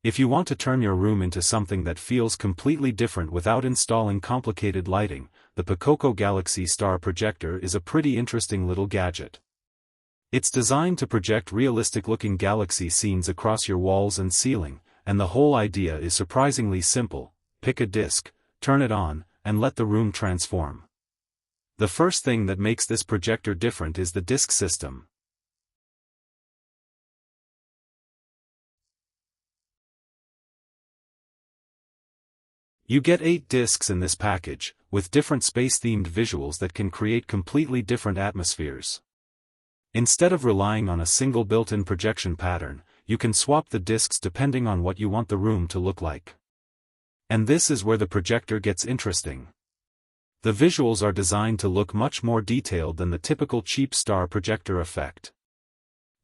If you want to turn your room into something that feels completely different without installing complicated lighting, the POCOCO Galaxy Star Projector is a pretty interesting little gadget. It's designed to project realistic-looking galaxy scenes across your walls and ceiling, and the whole idea is surprisingly simple: pick a disc, turn it on, and let the room transform. The first thing that makes this projector different is the disc system. You get 8 discs in this package, with different space-themed visuals that can create completely different atmospheres. Instead of relying on a single built-in projection pattern, you can swap the discs depending on what you want the room to look like. And this is where the projector gets interesting. The visuals are designed to look much more detailed than the typical cheap star projector effect.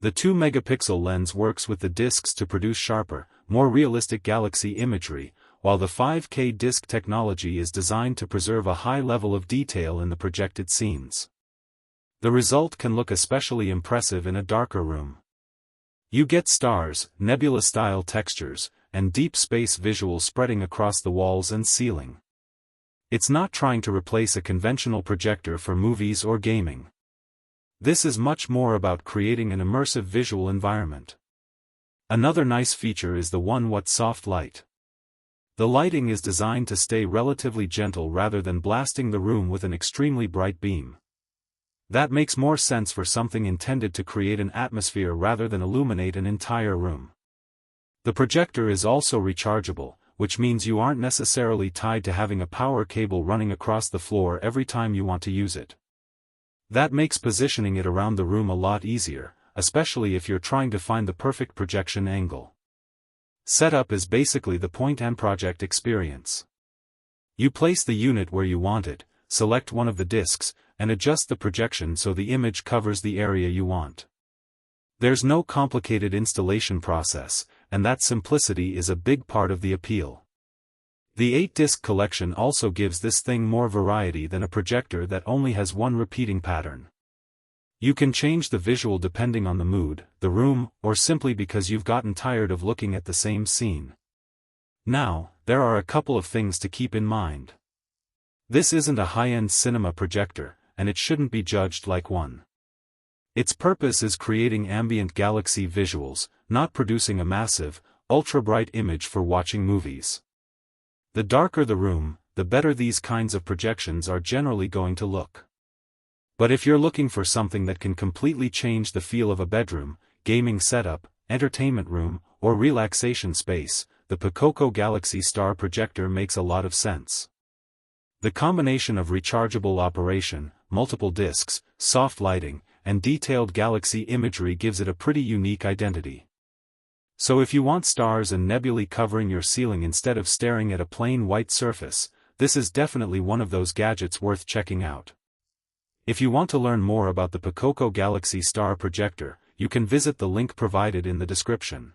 The 2-megapixel lens works with the discs to produce sharper, more realistic galaxy imagery, while the 5K disc technology is designed to preserve a high level of detail in the projected scenes. The result can look especially impressive in a darker room. You get stars, nebula-style textures, and deep space visuals spreading across the walls and ceiling. It's not trying to replace a conventional projector for movies or gaming. This is much more about creating an immersive visual environment. Another nice feature is the 1-watt soft light. The lighting is designed to stay relatively gentle rather than blasting the room with an extremely bright beam. That makes more sense for something intended to create an atmosphere rather than illuminate an entire room. The projector is also rechargeable, which means you aren't necessarily tied to having a power cable running across the floor every time you want to use it. That makes positioning it around the room a lot easier, especially if you're trying to find the perfect projection angle. Setup is basically the point-and-project experience. You place the unit where you want it, select one of the discs, and adjust the projection so the image covers the area you want. There's no complicated installation process, and that simplicity is a big part of the appeal. The 8-disc collection also gives this thing more variety than a projector that only has one repeating pattern. You can change the visual depending on the mood, the room, or simply because you've gotten tired of looking at the same scene. Now, there are a couple of things to keep in mind. This isn't a high-end cinema projector, and it shouldn't be judged like one. Its purpose is creating ambient galaxy visuals, not producing a massive, ultra-bright image for watching movies. The darker the room, the better these kinds of projections are generally going to look. But if you're looking for something that can completely change the feel of a bedroom, gaming setup, entertainment room, or relaxation space, the POCOCO Galaxy Star Projector makes a lot of sense. The combination of rechargeable operation, multiple discs, soft lighting, and detailed galaxy imagery gives it a pretty unique identity. So if you want stars and nebulae covering your ceiling instead of staring at a plain white surface, this is definitely one of those gadgets worth checking out. If you want to learn more about the POCOCO Galaxy Star Projector, you can visit the link provided in the description.